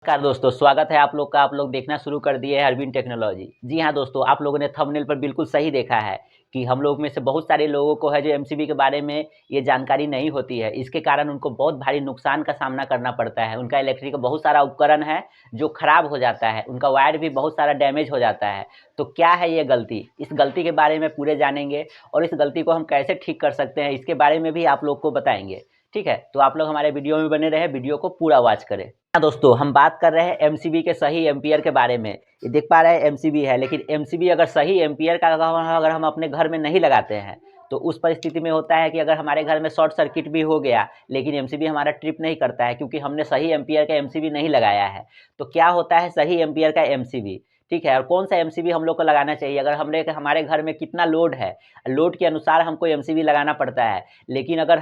नमस्कार दोस्तों, स्वागत है आप लोग का। आप लोग देखना शुरू कर दिए हैं अरविंद टेक्नोलॉजी। जी हाँ दोस्तों, आप लोगों ने थंबनेल पर बिल्कुल सही देखा है कि हम लोग में से बहुत सारे लोगों को है जो एमसीबी के बारे में ये जानकारी नहीं होती है। इसके कारण उनको बहुत भारी नुकसान का सामना करना पड़ता है। उनका इलेक्ट्रिक का बहुत सारा उपकरण है जो खराब हो जाता है, उनका वायर भी बहुत सारा डैमेज हो जाता है। तो क्या है ये गलती? इस गलती के बारे में पूरे जानेंगे और इस गलती को हम कैसे ठीक कर सकते हैं इसके बारे में भी आप लोग को बताएंगे। ठीक है, तो आप लोग हमारे वीडियो में बने रहे, वीडियो को पूरा वॉच करें। हाँ दोस्तों, हम बात कर रहे हैं एमसीबी के सही एम्पियर के बारे में। ये देख पा रहे हैं एमसीबी है, लेकिन एमसीबी अगर सही एम्पियर का अगर हम अपने घर में नहीं लगाते हैं तो उस परिस्थिति में होता है कि अगर हमारे घर में शॉर्ट सर्किट भी हो गया लेकिन एमसीबी हमारा ट्रिप नहीं करता है क्योंकि हमने सही एम्पियर का एमसीबी नहीं लगाया है। तो क्या होता है सही एम्पियर का एमसीबी? ठीक है, और कौन सा एमसीबी हम लोग को लगाना चाहिए? अगर हमारे घर में कितना लोड है, लोड के अनुसार हमको एमसीबी लगाना पड़ता है। लेकिन अगर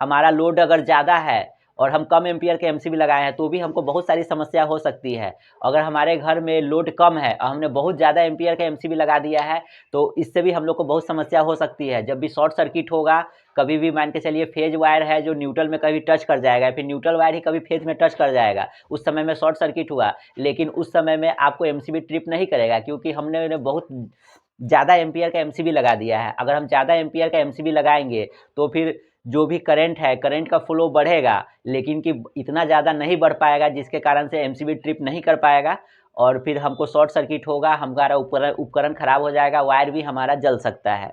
हमारा लोड अगर ज़्यादा है और हम कम एम्पियर के एमसीबी लगाए हैं तो भी हमको बहुत सारी समस्या हो सकती है। अगर हमारे घर में लोड कम है और हमने बहुत ज़्यादा एम्पियर का एमसीबी लगा दिया है तो इससे भी हम लोग को बहुत समस्या हो सकती है। जब भी शॉर्ट सर्किट होगा, कभी भी मान के चलिए फेज वायर है जो न्यूट्रल में कभी टच कर जाएगा, फिर न्यूट्रल वायर ही कभी फेज में टच कर जाएगा, उस समय में शॉर्ट सर्किट हुआ। लेकिन उस समय में आपको एमसीबी ट्रिप नहीं करेगा क्योंकि हमने उन्हें बहुत ज़्यादा एम्पियर का एमसीबी लगा दिया है। अगर हम ज़्यादा एम्पियर का एमसीबी लगाएंगे तो फिर जो भी करंट है, करंट का फ्लो बढ़ेगा लेकिन कि इतना ज़्यादा नहीं बढ़ पाएगा जिसके कारण से एमसीबी ट्रिप नहीं कर पाएगा और फिर हमको शॉर्ट सर्किट होगा, हमारा उपकरण खराब हो जाएगा, वायर भी हमारा जल सकता है।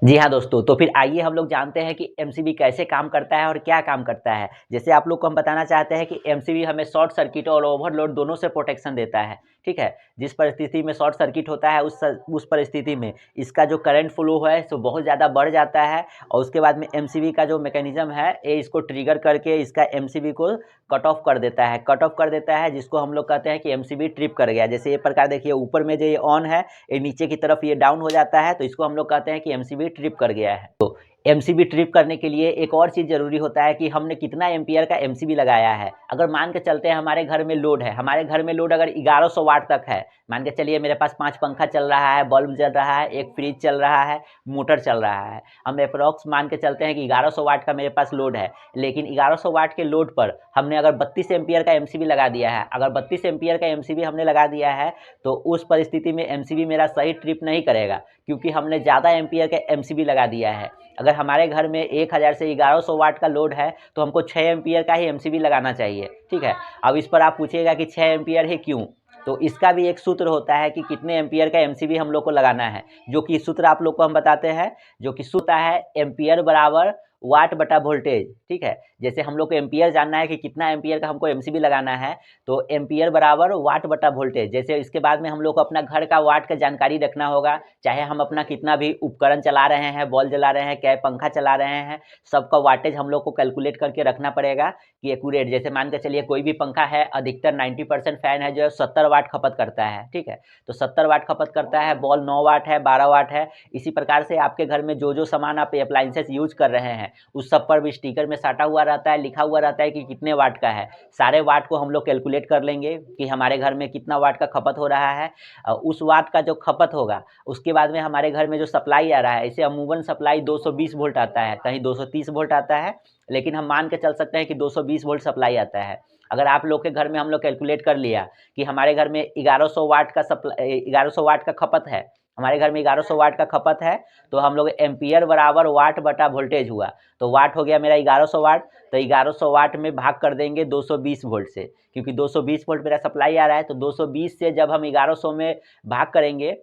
जी हाँ दोस्तों, तो फिर आइए हम लोग जानते हैं कि एमसीबी कैसे काम करता है और क्या काम करता है। जैसे आप लोग को हम बताना चाहते हैं कि एमसीबी हमें शॉर्ट सर्किट और ओवरलोड दोनों से प्रोटेक्शन देता है। ठीक है, जिस परिस्थिति में शॉर्ट सर्किट होता है उस परिस्थिति में इसका जो करंट फ्लो है सो बहुत ज़्यादा बढ़ जाता है और उसके बाद में एमसीबी का जो मैकेनिज्म है ये इसको ट्रिगर करके इसका एमसीबी को कट ऑफ कर देता है। कट ऑफ कर देता है जिसको हम लोग कहते हैं कि एमसीबी ट्रिप कर गया। जैसे ये प्रकार देखिए, ऊपर में जो ये ऑन है, ये नीचे की तरफ ये डाउन हो जाता है तो इसको हम लोग कहते हैं कि एमसीबी ट्रिप कर गया है। तो एमसीबी ट्रिप करने के लिए एक और चीज़ ज़रूरी होता है कि हमने कितना एम्पियर का एमसीबी लगाया है। अगर मान के चलते हैं हमारे घर में लोड है, हमारे घर में लोड अगर 1100 वाट तक है, मान के चलिए मेरे पास 5 पंखा चल रहा है, बल्ब जल रहा है, एक फ्रिज चल रहा है, मोटर चल रहा है, हम एप्रोक्स मान के चलते हैं कि 1100 वाट का मेरे पास लोड है। लेकिन 1100 वाट के लोड पर हमने अगर 32 एम्पियर का एमसीबी लगा दिया है, अगर 32 एम्पियर का एमसीबी हमने लगा दिया है तो उस परिस्थिति में एमसीबी मेरा सही ट्रिप नहीं करेगा क्योंकि हमने ज़्यादा एम्पियर का एमसीबी लगा दिया है। अगर हमारे घर में 1000 से 1100 वाट का लोड है तो हमको 6 एम्पियर का ही एमसीबी लगाना चाहिए। ठीक है, अब इस पर आप पूछिएगा कि 6 एम्पियर ही क्यों? तो इसका भी एक सूत्र होता है कि कितने एम्पियर का एमसीबी हम लोग को लगाना है, जो कि सूत्र आप लोग को हम बताते हैं। जो कि सूत्र है एम्पियर बराबर वाट बटा वोल्टेज। ठीक है, जैसे हम लोग को एम्पियर जानना है कि कितना एम्पियर का हमको एमसीबी लगाना है, तो एम्पियर बराबर वाट बटा वोल्टेज। जैसे इसके बाद में हम लोग को अपना घर का वाट का जानकारी रखना होगा, चाहे हम अपना कितना भी उपकरण चला रहे हैं, बॉल जला रहे हैं, क्या पंखा चला रहे हैं, सबका वाटेज हम लोग को कैलकुलेट करके रखना पड़ेगा कि एक्यूरेट। जैसे मान के चलिए कोई भी पंखा है, अधिकतर 90% फैन है जो है 70 वाट खपत करता है। ठीक है, तो 70 वाट खपत करता है, बॉल 9 वाट है, 12 वाट है। इसी प्रकार से आपके घर में जो सामान आप अप्लायंसेस यूज कर रहे हैं उस सब पर भी स्टिकर में साटा हुआ रहता है, लिखा हुआ रहता है कि कितने वाट का है। सारे वाट को हम लोग कैलकुलेट कर लेंगे कि हमारे घर में कितना वाट का खपत हो रहा है। उस वाट का जो खपत होगा उसके बाद में हमारे घर में जो सप्लाई आ रहा है, इसे अमूमन सप्लाई 220 वोल्ट आता है, कहीं 230 वोल्ट आता है, लेकिन हम मान के चल सकते हैं कि 220 वोल्ट सप्लाई आता है। अगर आप लोग के घर में हम लोग कैलकुलेट कर लिया कि हमारे घर में 1100 वाट का 1100 वाट का खपत है, हमारे घर में 1100 वाट का खपत है, तो हम लोग एम्पियर बराबर वाट बटा वोल्टेज हुआ, तो वाट हो गया मेरा 1100 वाट, तो 1100 वाट में भाग कर देंगे 220 वोल्ट से, क्योंकि 220 वोल्ट मेरा सप्लाई आ रहा है। तो 220 से जब हम 1100 में भाग करेंगे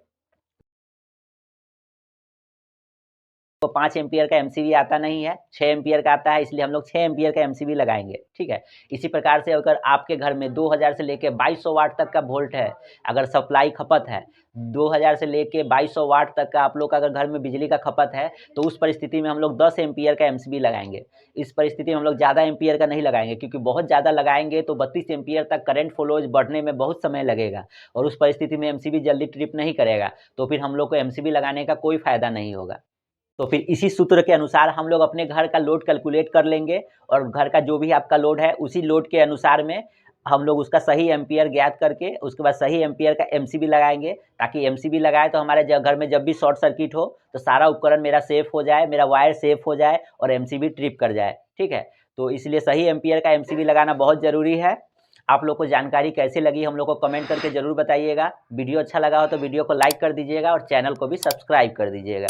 तो 5 एम्पियर का एमसीबी आता नहीं है, 6 एम्पियर का आता है, इसलिए हम लोग 6 एम्पियर का एमसीबी लगाएंगे। ठीक है, इसी प्रकार से अगर आपके घर में 2000 से लेके 2200 वाट तक का वोल्ट है, अगर सप्लाई खपत है 2000 से लेके 2200 वाट तक का आप लोग का अगर घर में बिजली का खपत है, तो उस परिस्थिति में हम लोग 10 एम्पियर का एमसीबी लगाएंगे। इस परिस्थिति में हम लोग ज़्यादा एम्पियर का नहीं लगाएंगे क्योंकि बहुत ज़्यादा लगाएंगे तो 32 एम्पियर तक करंट फ्लोज बढ़ने में बहुत समय लगेगा और उस परिस्थिति में एमसीबी जल्दी ट्रिप नहीं करेगा, तो फिर हम लोग को एमसीबी लगाने का कोई फ़ायदा नहीं होगा। तो फिर इसी सूत्र के अनुसार हम लोग अपने घर का लोड कैलकुलेट कर लेंगे और घर का जो भी आपका लोड है उसी लोड के अनुसार में हम लोग उसका सही एम्पियर ज्ञात करके उसके बाद सही एम्पियर का एमसीबी लगाएंगे, ताकि एमसीबी लगाए तो हमारे घर में जब भी शॉर्ट सर्किट हो तो सारा उपकरण मेरा सेफ हो जाए, मेरा वायर सेफ हो जाए और एमसीबी ट्रिप कर जाए। ठीक है, तो इसलिए सही एम्पियर का एमसीबी लगाना बहुत ज़रूरी है। आप लोग को जानकारी कैसी लगी हम लोग को कमेंट करके ज़रूर बताइएगा। वीडियो अच्छा लगा हो तो वीडियो को लाइक कर दीजिएगा और चैनल को भी सब्सक्राइब कर दीजिएगा।